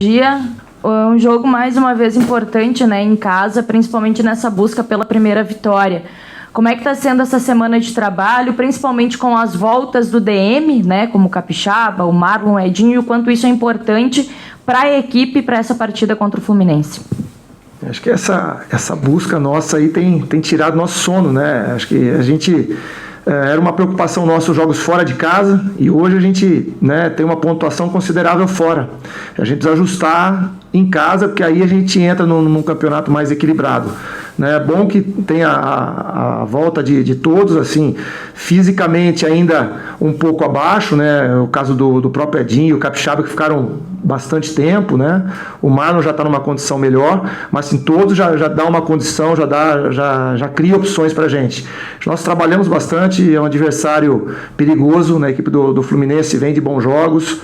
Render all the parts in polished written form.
dia. Um jogo mais uma vez importante, né, em casa, principalmente nessa busca pela primeira vitória. Como é que está sendo essa semana de trabalho, principalmente com as voltas do DM, né, como o Capixaba, o Marlon, o Edinho, e o quanto isso é importante para a equipe, para essa partida contra o Fluminense? Acho que essa busca nossa aí tem tirado nosso sono, né? Acho que a gente... era uma preocupação nossa os jogos fora de casa e hoje a gente, né, tem uma pontuação considerável fora. A gente precisa ajustar em casa, porque aí a gente entra num campeonato mais equilibrado. É bom que tenha a volta de todos, assim, fisicamente ainda um pouco abaixo, né? O caso do próprio Edinho e o Capixaba, que ficaram bastante tempo, né? O Marlon já está numa condição melhor, mas assim, todos já dá uma condição, já cria opções para a gente. Nós trabalhamos bastante, é um adversário perigoso, né? A equipe do Fluminense vem de bons jogos,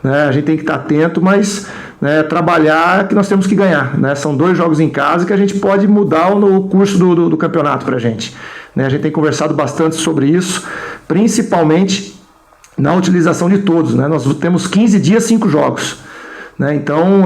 né? A gente tem que estar atento, mas... né, trabalhar que nós temos que ganhar, né? São 2 jogos em casa que a gente pode mudar o curso do campeonato para a gente, né? A gente tem conversado bastante sobre isso, principalmente na utilização de todos, né? Nós temos 15 dias, 5 jogos, né? Então,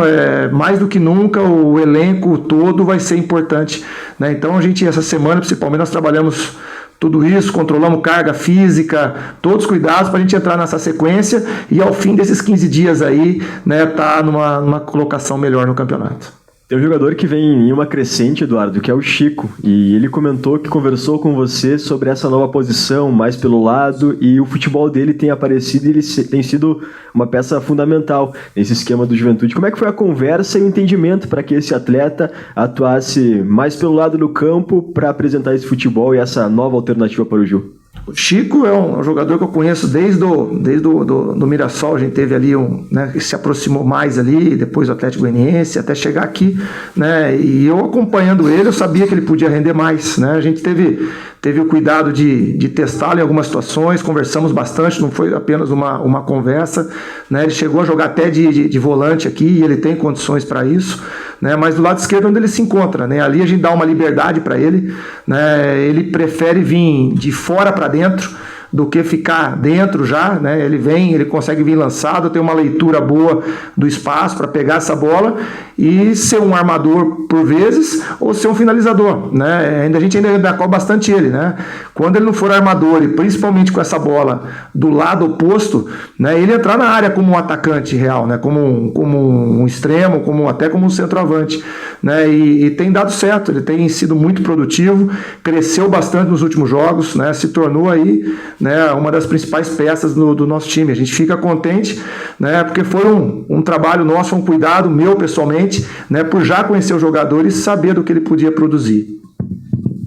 mais do que nunca, o elenco todo vai ser importante, né? Então, a gente, essa semana, principalmente, nós trabalhamos tudo isso, controlamos carga física, todos os cuidados para a gente entrar nessa sequência e ao fim desses 15 dias aí, né, tá numa colocação melhor no campeonato. Tem um jogador que vem em uma crescente, Eduardo, que é o Chico, e ele comentou que conversou com você sobre essa nova posição, mais pelo lado, e o futebol dele tem aparecido e ele tem sido uma peça fundamental nesse esquema do Juventude. Como é que foi a conversa e o entendimento para que esse atleta atuasse mais pelo lado do campo para apresentar esse futebol e essa nova alternativa para o Ju? O Chico é um jogador que eu conheço desde do Mirassol. A gente teve ali né, que se aproximou mais ali, depois do Atlético Goianiense, até chegar aqui, né? E eu acompanhando ele, eu sabia que ele podia render mais, né? A gente teve o cuidado de testá-lo em algumas situações, conversamos bastante, não foi apenas uma conversa, né? Ele chegou a jogar até de volante aqui e ele tem condições para isso, né? Mas do lado esquerdo onde ele se encontra, né? Ali a gente dá uma liberdade para ele, né? Ele prefere vir de fora para dentro do que ficar dentro já, né? Ele consegue vir lançado, ter uma leitura boa do espaço para pegar essa bola e ser um armador por vezes ou ser um finalizador, né? A gente ainda cobra bastante ele, né? Quando ele não for armador e principalmente com essa bola do lado oposto, né? Ele entrar na área como um atacante real, né? Como um extremo, até como um centroavante, né? E tem dado certo, ele tem sido muito produtivo, cresceu bastante nos últimos jogos, né? Se tornou aí, né, uma das principais peças do nosso time. A gente fica contente, né, porque foi um trabalho nosso, um cuidado meu pessoalmente, né, por já conhecer o jogador e saber do que ele podia produzir.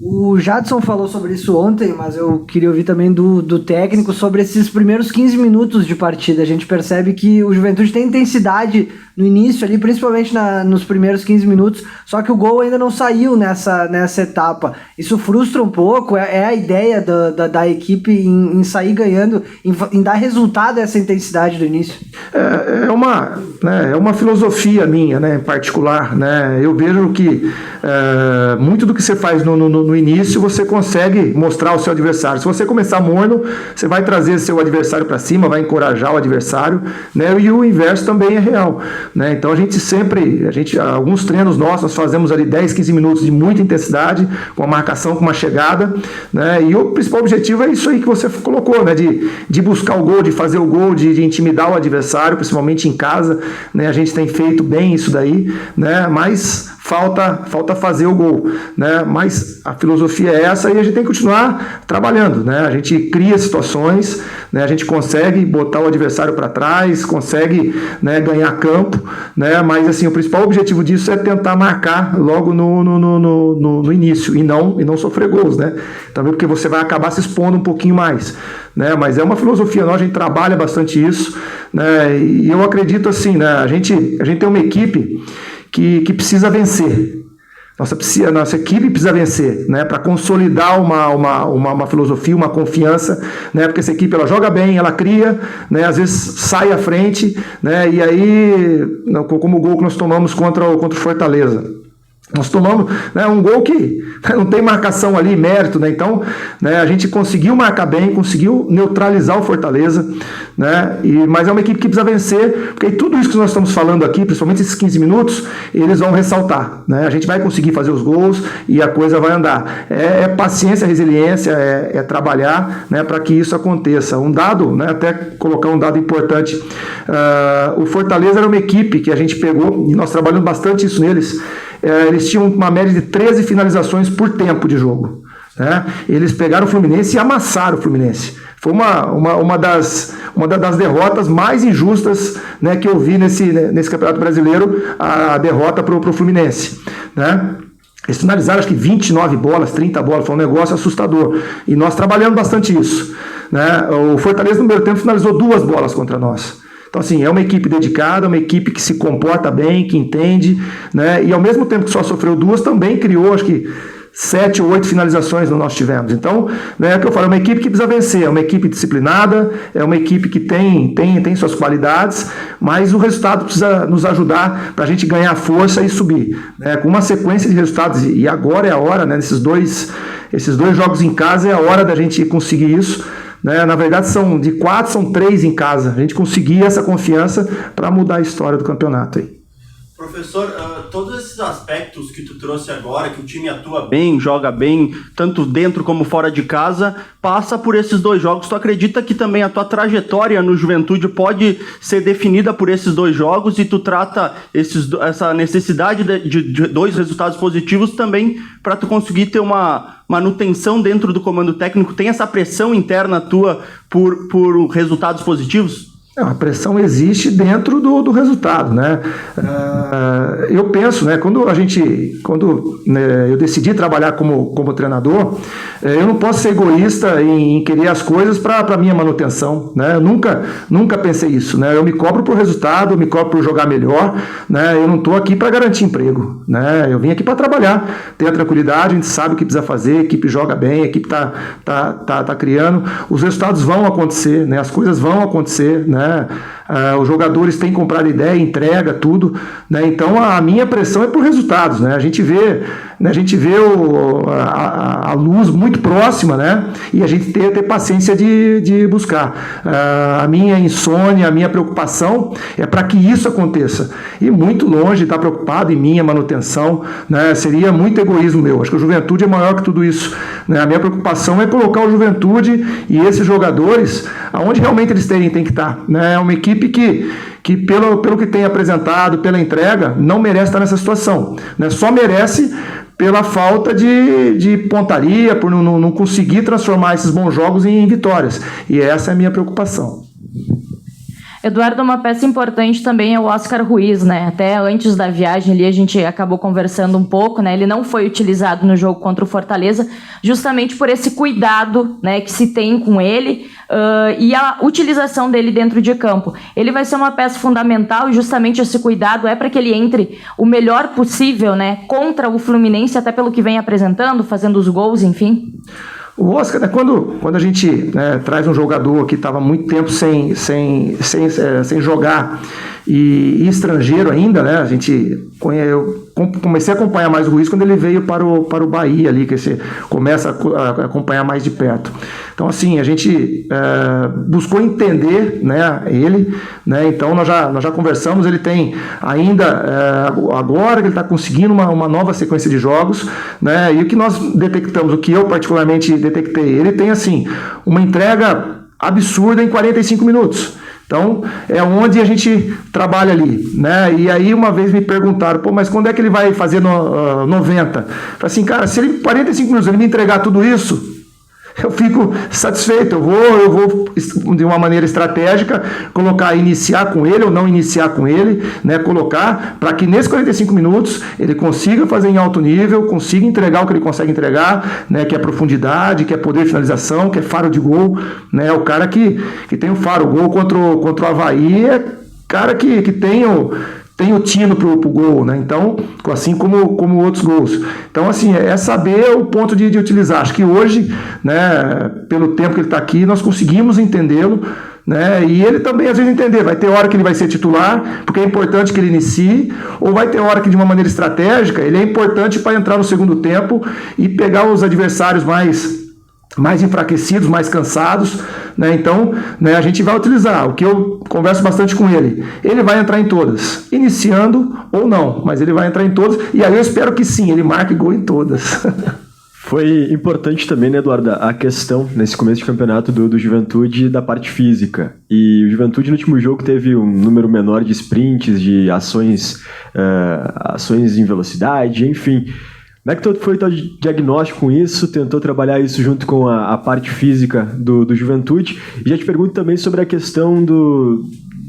O Jadson falou sobre isso ontem, mas eu queria ouvir também do técnico sobre esses primeiros 15 minutos de partida. A gente percebe que o Juventude tem intensidade no início ali, principalmente nos primeiros 15 minutos, só que o gol ainda não saiu nessa etapa. Isso frustra um pouco, é a ideia da equipe em sair ganhando, em dar resultado a essa intensidade do início. É uma filosofia minha, né, em particular, né? Eu vejo que muito do que você faz no início você consegue mostrar ao seu adversário. Se você começar morno, você vai trazer seu adversário para cima, vai encorajar o adversário, né? E o inverso também é real, né? Então alguns treinos nossos nós fazemos ali 10, 15 minutos de muita intensidade, com a marcação, com uma chegada, né? E o principal objetivo é isso aí que você colocou, né? De buscar o gol, de fazer o gol, de intimidar o adversário, principalmente em casa, né? A gente tem feito bem isso daí, né? Mas falta fazer o gol, né? Mas a filosofia é essa e a gente tem que continuar trabalhando, né? A gente cria situações, né? A gente consegue botar o adversário para trás, consegue, né, ganhar campo, né? Mas assim, o principal objetivo disso é tentar marcar logo no início e não sofrer gols, né? Também porque você vai acabar se expondo um pouquinho mais, né? Mas é uma filosofia nossa, a gente trabalha bastante isso, né? E eu acredito assim, né? A gente tem uma equipe que precisa vencer. Nossa equipe precisa vencer, né, para consolidar uma filosofia, uma confiança, né, porque essa equipe ela joga bem, ela cria, né, às vezes sai à frente, né, e aí, como o gol que nós tomamos contra o Fortaleza. Nós tomamos, né, um gol que não tem marcação ali, mérito, né? Então, né, a gente conseguiu marcar bem, conseguiu neutralizar o Fortaleza, né? Mas é uma equipe que precisa vencer, porque tudo isso que nós estamos falando aqui, principalmente esses 15 minutos, eles vão ressaltar, né? A gente vai conseguir fazer os gols e a coisa vai andar. É paciência, resiliência, é trabalhar, né, para que isso aconteça. Um dado, né, até colocar um dado importante, o Fortaleza era uma equipe que a gente pegou, e nós trabalhamos bastante isso neles. Eles tinham uma média de 13 finalizações por tempo de jogo, né? Eles pegaram o Fluminense e amassaram o Fluminense. Foi uma das derrotas mais injustas, né, que eu vi nesse Campeonato Brasileiro, a derrota para o Fluminense, né? Eles finalizaram acho que 29 bolas, 30 bolas, foi um negócio assustador. E nós trabalhamos bastante isso, né? O Fortaleza no primeiro tempo finalizou 2 bolas contra nós. Então, assim, é uma equipe dedicada, uma equipe que se comporta bem, que entende, né? E ao mesmo tempo que só sofreu 2, também criou, acho que 7 ou 8 finalizações nós tivemos. Então, né, é o que eu falo, é uma equipe que precisa vencer, é uma equipe disciplinada, é uma equipe que tem suas qualidades, mas o resultado precisa nos ajudar para a gente ganhar força e subir, né? Com uma sequência de resultados, e agora é a hora, né? Esses dois jogos em casa é a hora da gente conseguir isso. Né? Na verdade, de 4, são 3 em casa. A gente conseguir essa confiança para mudar a história do campeonato aí. Professor, todos esses aspectos que tu trouxe agora, que o time atua bem, joga bem, tanto dentro como fora de casa, passa por esses 2 jogos. Tu acredita que também a tua trajetória no Juventude pode ser definida por esses 2 jogos e tu trata essa necessidade de 2 resultados positivos também para tu conseguir ter uma manutenção dentro do comando técnico? Tem essa pressão interna tua por resultados positivos? A pressão existe dentro do resultado, né? Eu penso, né, quando eu decidi trabalhar como treinador, eu não posso ser egoísta em querer as coisas para minha manutenção, né? Eu nunca pensei isso, né? Eu me cobro por resultado, eu me cobro por jogar melhor, né? Eu não estou aqui para garantir emprego, né? Eu vim aqui para trabalhar, ter a tranquilidade, a gente sabe o que precisa fazer, a equipe joga bem, a equipe tá criando, os resultados vão acontecer, né? As coisas vão acontecer, né? Os jogadores têm comprado ideia, entrega, tudo, né? Então a minha pressão é por resultados, né? A gente vê a luz muito próxima, né? E a gente tem que ter paciência de buscar. A minha insônia, a minha preocupação é para que isso aconteça. E muito longe de estar preocupado em minha manutenção, né? Seria muito egoísmo meu. Acho que o Juventude é maior que tudo isso, né? A minha preocupação é colocar o Juventude e esses jogadores aonde realmente eles têm que estar, né? É uma equipe que pelo que tem apresentado, pela entrega, não merece estar nessa situação, né? Só merece pela falta de pontaria, por não conseguir transformar esses bons jogos em vitórias. E essa é a minha preocupação. Eduardo, uma peça importante também é o Oscar Ruiz, né? Até antes da viagem ali a gente acabou conversando um pouco, né? Ele não foi utilizado no jogo contra o Fortaleza, justamente por esse cuidado, né, que se tem com ele e a utilização dele dentro de campo. Ele vai ser uma peça fundamental e justamente esse cuidado é para que ele entre o melhor possível, né, contra o Fluminense, até pelo que vem apresentando, fazendo os gols, enfim. O Oscar, né, quando a gente, né, traz um jogador que estava muito tempo sem jogar e estrangeiro ainda, né, eu comecei a acompanhar mais o Ruiz quando ele veio para o Bahia ali, que você começa a acompanhar mais de perto. Então, assim, a gente buscou entender, né, ele, né, então nós já conversamos, ele tem ainda, agora que ele está conseguindo uma nova sequência de jogos, né, e o que nós detectamos, o que eu particularmente detectei, ele tem, assim, uma entrega absurda em 45 minutos. Então, é onde a gente trabalha ali, né? E aí, uma vez me perguntaram, mas quando é que ele vai fazer 90? Eu falei assim, cara, se ele 45 minutos ele me entregar tudo isso, eu fico satisfeito. Eu vou de uma maneira estratégica iniciar com ele ou não iniciar com ele, né? Colocar para que nesses 45 minutos ele consiga fazer em alto nível, consiga entregar o que ele consegue entregar, né? Que é profundidade, que é poder de finalização, que é faro de gol, né? O cara que tem o faro. O gol contra o Avaí é cara que tem tem o tino pro gol, né? Então, assim como outros gols. Então, assim, é saber o ponto de utilizar. Acho que hoje, né, pelo tempo que ele está aqui, nós conseguimos entendê-lo, né? E ele também às vezes entender, vai ter hora que ele vai ser titular, porque é importante que ele inicie, ou vai ter hora que de uma maneira estratégica, ele é importante para entrar no segundo tempo e pegar os adversários mais enfraquecidos, mais cansados, né? Então, né, a gente vai utilizar, o que eu converso bastante com ele vai entrar em todas, iniciando ou não, mas ele vai entrar em todas, e aí eu espero que sim, ele marque gol em todas. Foi importante também, né, Eduardo, a questão, nesse começo de campeonato do Juventude, da parte física. E o Juventude no último jogo teve um número menor de sprints, de ações em velocidade, enfim. Como é que foi o teu diagnóstico com isso? Tentou trabalhar isso junto com a parte física do Juventude? E já te pergunto também sobre a questão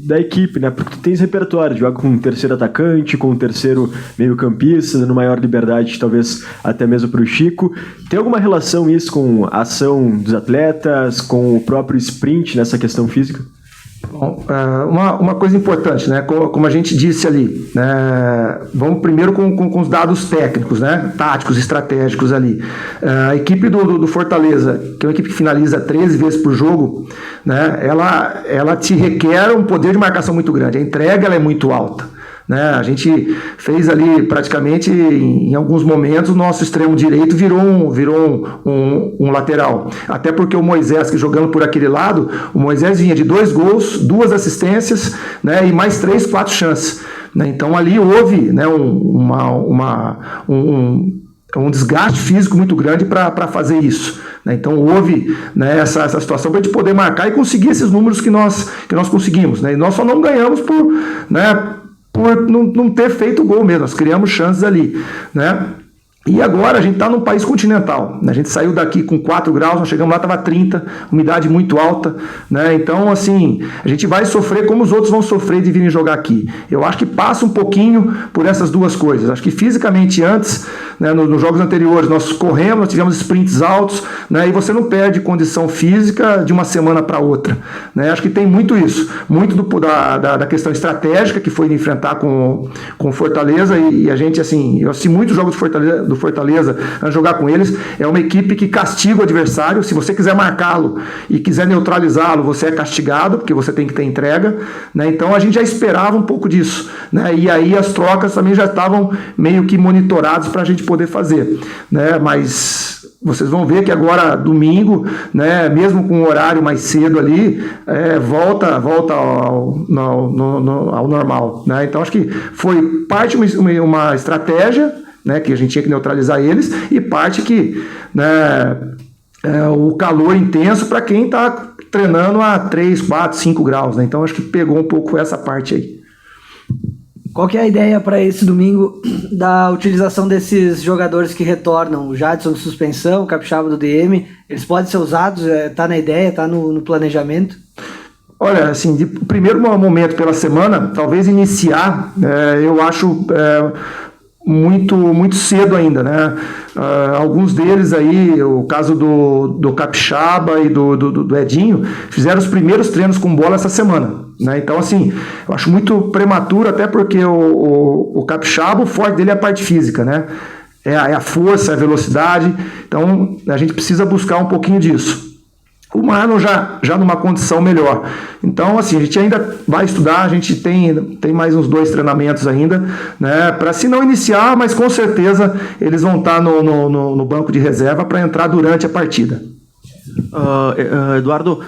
da equipe, né? Porque tu tens repertório, joga com um terceiro atacante, com um terceiro meio-campista, dando maior liberdade, talvez até mesmo para o Chico. Tem alguma relação isso com a ação dos atletas, com o próprio sprint nessa questão física? Bom, uma coisa importante, né? Como a gente disse ali, né? Vamos primeiro com os dados técnicos, né? Táticos, estratégicos ali. A equipe do Fortaleza, que é uma equipe que finaliza 13 vezes por jogo, né? Ela te requer um poder de marcação muito grande. A entrega ela é muito alta, né? A gente fez ali praticamente em alguns momentos o nosso extremo direito virou um lateral, até porque o Moisés, que jogando por aquele lado, o Moisés vinha de 2 gols, 2 assistências, né, e mais 3, 4 chances, né? Então ali houve, né, um desgaste físico muito grande para fazer isso, né? Então houve, né, essa situação para a gente poder marcar e conseguir esses números que nós conseguimos, né? E nós só não ganhamos por não ter feito gol mesmo, nós criamos chances ali, né? E agora a gente está num país continental, né? A gente saiu daqui com 4 graus, nós chegamos lá, estava 30, umidade muito alta, né? Então, assim, a gente vai sofrer como os outros vão sofrer de virem jogar aqui. Eu acho que passa um pouquinho por essas duas coisas. Acho que fisicamente antes, né, nos jogos anteriores, nós corremos, nós tivemos sprints altos, né, e você não perde condição física de uma semana para outra, né? Acho que tem muito isso, muito da questão estratégica que foi de enfrentar com o Fortaleza, e a gente, assim, eu assisti muitos jogos do Fortaleza a jogar com eles. É uma equipe que castiga o adversário. Se você quiser marcá-lo e quiser neutralizá-lo, você é castigado, porque você tem que ter entrega, né? Então a gente já esperava um pouco disso, né? E aí as trocas também já estavam meio que monitoradas para a gente poder fazer, né? Mas vocês vão ver que agora, domingo, né, mesmo com o horário mais cedo ali, volta ao normal, né? Então acho que foi parte uma estratégia, né, que a gente tinha que neutralizar eles, e parte que, né, o calor intenso para quem está treinando a 3, 4, 5 graus, né? Então acho que pegou um pouco essa parte aí. Qual que é a ideia para esse domingo da utilização desses jogadores que retornam? O Jadson de suspensão, o Capixaba do DM, eles podem ser usados? Está na ideia, está no planejamento? Olha, assim, de primeiro momento pela semana, talvez iniciar, eu acho muito cedo ainda, né? Alguns deles aí, o caso do Capixaba e do Edinho, fizeram os primeiros treinos com bola essa semana, né? Então, assim, eu acho muito prematuro, até porque o Capixaba, o forte dele é a parte física, né? É a força, a velocidade. Então, a gente precisa buscar um pouquinho disso. O Marlon já numa condição melhor. Então, assim, a gente ainda vai estudar, a gente tem mais uns 2 treinamentos ainda, né, para se não iniciar, mas com certeza eles vão estar no banco de reserva para entrar durante a partida. Eduardo,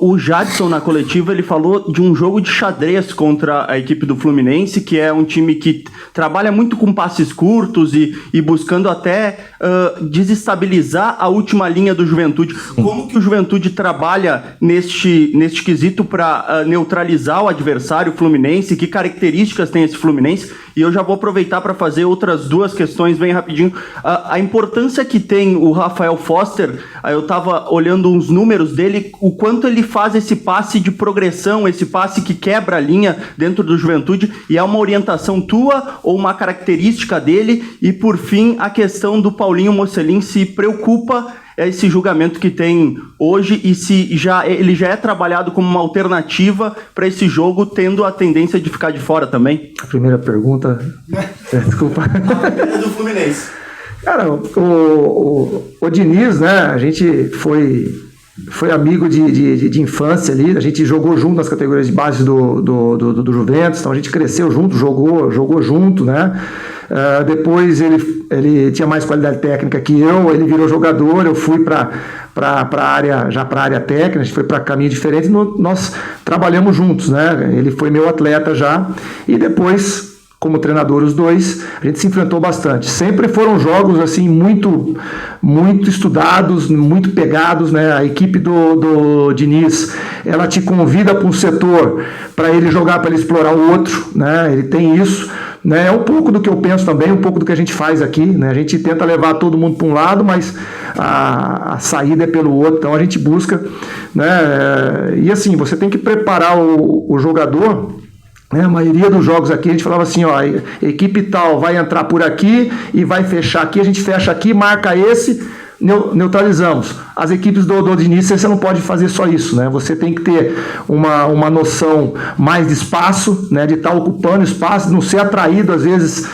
o Jadson na coletiva ele falou de um jogo de xadrez contra a equipe do Fluminense, que é um time que trabalha muito com passes curtos e buscando até desestabilizar a última linha do Juventude. Como que o Juventude trabalha neste quesito para neutralizar o adversário Fluminense? Que características tem esse Fluminense? E eu já vou aproveitar para fazer outras 2 questões bem rapidinho. A importância que tem o Rafael Foster, eu estava olhando uns números dele, o quanto ele faz esse passe de progressão, esse passe que quebra a linha dentro do Juventude, e é uma orientação tua ou uma característica dele? E por fim, a questão do Paulinho Mocelin se preocupa é esse julgamento que tem hoje e se ele já é trabalhado como uma alternativa para esse jogo, tendo a tendência de ficar de fora também? A primeira pergunta... Desculpa. A primeira é do Fluminense. Cara, o Diniz, né, a gente foi amigo de infância ali, a gente jogou junto nas categorias de base do Juventus, então a gente cresceu junto, jogou junto, né? Depois ele tinha mais qualidade técnica que eu, ele virou jogador, eu fui para a área técnica, a gente foi para caminho diferente, nós trabalhamos juntos, né? Ele foi meu atleta já, e depois, como treinador, os dois, a gente se enfrentou bastante. Sempre foram jogos assim muito estudados, muito pegados, né? A equipe do Diniz, ela te convida para um setor para ele jogar, para ele explorar o outro, né? Ele tem isso, né? É um pouco do que eu penso também, um pouco do que a gente faz aqui, né? A gente tenta levar todo mundo para um lado, mas a saída é pelo outro, então a gente busca, né? E assim, você tem que preparar o jogador. A maioria dos jogos aqui a gente falava assim, ó, a equipe tal vai entrar por aqui e vai fechar aqui, a gente fecha aqui, marca esse, neutralizamos. As equipes do Diniz, você não pode fazer só isso, né? Você tem que ter uma noção mais de espaço, né? De estar ocupando espaço, não ser atraído às vezes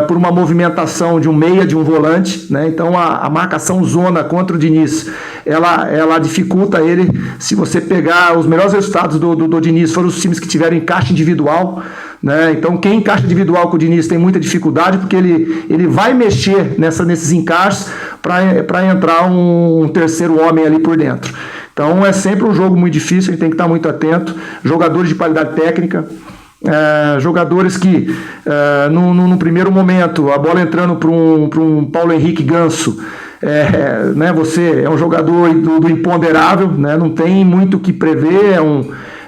por uma movimentação de um meia, de um volante, né? Então a marcação zona contra o Diniz, ela dificulta ele. Se você pegar os melhores resultados do Diniz, foram os times que tiveram encaixe individual, né? Então quem encaixa individual com o Diniz tem muita dificuldade, porque ele vai mexer nesses encaixes para entrar um terceiro homem ali por dentro. Então é sempre um jogo muito difícil, a gente tem que estar muito atento. Jogadores de qualidade técnica, jogadores que no primeiro momento, a bola entrando para um Paulo Henrique Ganso, né, você é um jogador do imponderável, né, não tem muito o que prever,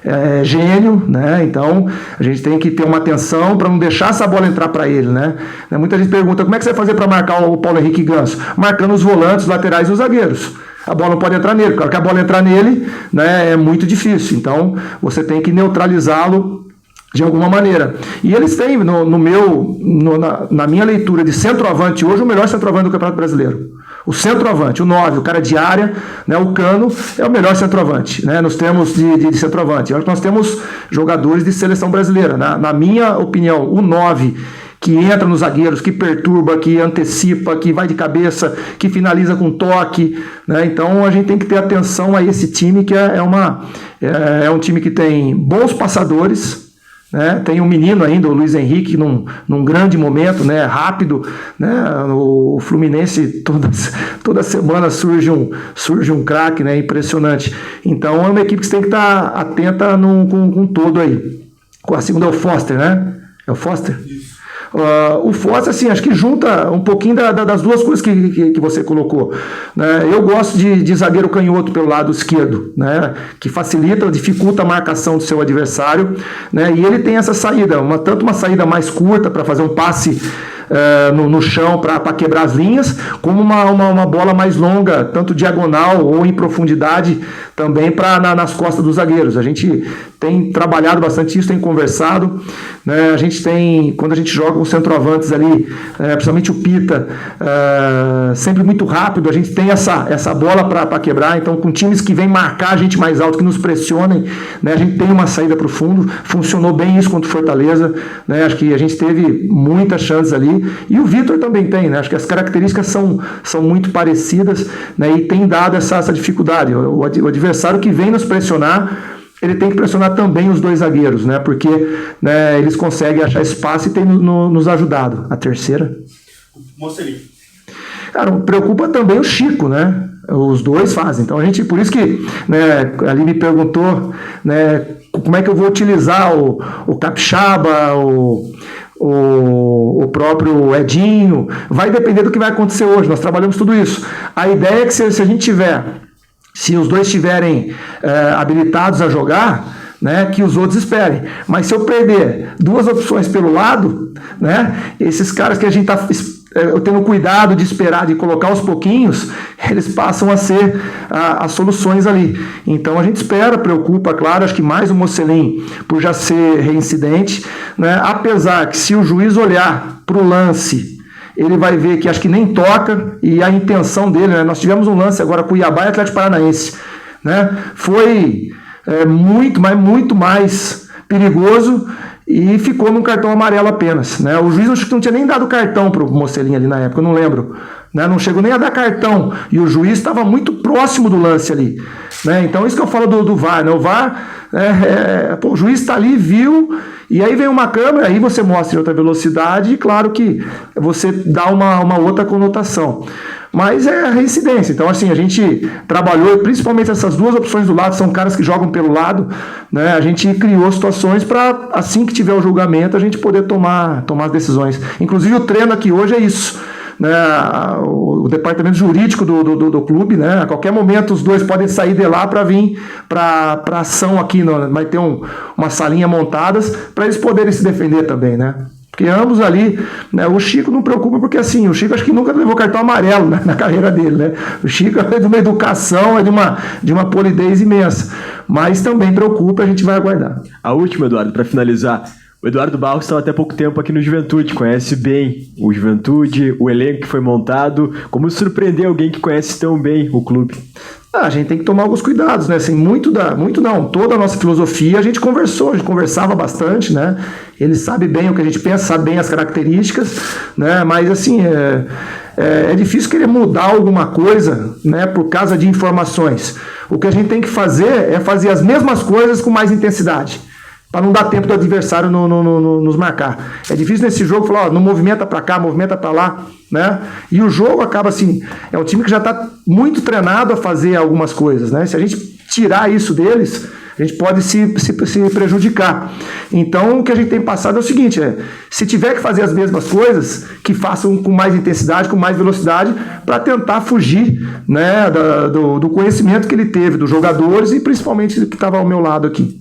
é gênio, né? Então a gente tem que ter uma atenção para não deixar essa bola entrar para ele, né? Muita gente pergunta, como é que você vai fazer para marcar o Paulo Henrique Ganso? Marcando os volantes, os laterais e os zagueiros. A bola não pode entrar nele, porque a bola entrar nele, né, é muito difícil, então você tem que neutralizá-lo de alguma maneira. E eles têm, na minha leitura de centroavante hoje, o melhor centroavante do Campeonato Brasileiro. O centroavante, o 9, o cara de área, né, o Cano, é o melhor centroavante, né, nos termos de centroavante. Olha que nós temos jogadores de seleção brasileira. Na minha opinião, o 9, que entra nos zagueiros, que perturba, que antecipa, que vai de cabeça, que finaliza com toque, né? Então a gente tem que ter atenção a esse time, que é um time que tem bons passadores, né? Tem um menino ainda, o Luiz Henrique, num grande momento, né? Rápido, né? O Fluminense toda semana surge um craque, né? Impressionante. Então é uma equipe que você tem que estar atenta com todo aí. A segunda é o Foster, né? É o Foster? Isso. O Foster, assim, acho que junta um pouquinho das duas coisas que você colocou, né? Eu gosto de zagueiro canhoto pelo lado esquerdo, né? Que facilita, dificulta a marcação do seu adversário, né? E ele tem essa saída, tanto uma saída mais curta para fazer um passe no chão para quebrar as linhas, como uma bola mais longa, tanto diagonal ou em profundidade, também nas costas dos zagueiros. A gente tem trabalhado bastante isso, tem conversado, né? A gente tem, quando a gente joga com centroavantes ali, principalmente o Pita, sempre muito rápido, a gente tem essa bola para quebrar. Então, com times que vêm marcar a gente mais alto, que nos pressionem, né? A gente tem uma saída para o fundo. Funcionou bem isso contra o Fortaleza, né? Acho que a gente teve muitas chances ali, e o Vitor também tem, né? Acho que as características são muito parecidas, né? E tem dado essa dificuldade. O adversário que vem nos pressionar, ele tem que pressionar também os dois zagueiros, né? Porque, né, eles conseguem achar espaço e tem nos ajudado. A terceira? Mocelin. Cara, preocupa também o Chico, né? Os dois fazem. Então, por isso que, né, ali me perguntou, né, como é que eu vou utilizar o Capixaba, o próprio Edinho. Vai depender do que vai acontecer hoje. Nós trabalhamos tudo isso. A ideia é que se os dois estiverem habilitados a jogar, né, que os outros esperem. Mas se eu perder duas opções pelo lado, né, esses caras que a gente está tendo cuidado de esperar, de colocar aos pouquinhos, eles passam a ser as soluções ali. Então a gente espera, preocupa, claro, acho que mais o Mocelin, por já ser reincidente, né, apesar que se o juiz olhar para o lance ele vai ver que acho que nem toca, e a intenção dele, né? Nós tivemos um lance agora com o Cuiabá e Atlético Paranaense, né? Foi muito mais perigoso e ficou num cartão amarelo apenas, né? O juiz acho que não tinha nem dado cartão pro Mocelin ali na época, eu não lembro, né? Não chegou nem a dar cartão, e o juiz estava muito próximo do lance ali, né? Então isso que eu falo do VAR, né? O VAR, o juiz está ali, viu, e aí vem uma câmera, aí você mostra em outra velocidade, e claro que você dá uma outra conotação. Mas é a reincidência. Então, assim, a gente trabalhou, principalmente essas duas opções do lado, são caras que jogam pelo lado, né? A gente criou situações para, assim que tiver o julgamento, a gente poder tomar as decisões. Inclusive, o treino aqui hoje é isso, né? O departamento jurídico do clube, né? A qualquer momento os dois podem sair de lá para vir para ação aqui, vai ter uma salinha montadas para eles poderem se defender também, né? Porque ambos ali, né, o Chico não preocupa, porque assim, o Chico acho que nunca levou cartão amarelo, né, na carreira dele, né? O Chico é de uma educação, é de uma polidez imensa. Mas também preocupa, a gente vai aguardar. A última, Eduardo, para finalizar. O Eduardo Barros estava até pouco tempo aqui no Juventude, conhece bem o Juventude, o elenco que foi montado. Como surpreender alguém que conhece tão bem o clube? A gente tem que tomar alguns cuidados, né? Assim, toda a nossa filosofia a gente conversava bastante, né? Ele sabe bem o que a gente pensa, sabe bem as características, né? Mas assim, é difícil querer mudar alguma coisa, né? Por causa de informações. O que a gente tem que fazer é fazer as mesmas coisas com mais intensidade, para não dar tempo do adversário nos marcar. É difícil nesse jogo falar, não movimenta para cá, movimenta para lá, né? E o jogo acaba assim, é um time que já está muito treinado a fazer algumas coisas, né? Se a gente tirar isso deles, a gente pode se prejudicar. Então, o que a gente tem passado é o seguinte, se tiver que fazer as mesmas coisas, que façam com mais intensidade, com mais velocidade, para tentar fugir, né, do conhecimento que ele teve dos jogadores e principalmente do que estava ao meu lado aqui.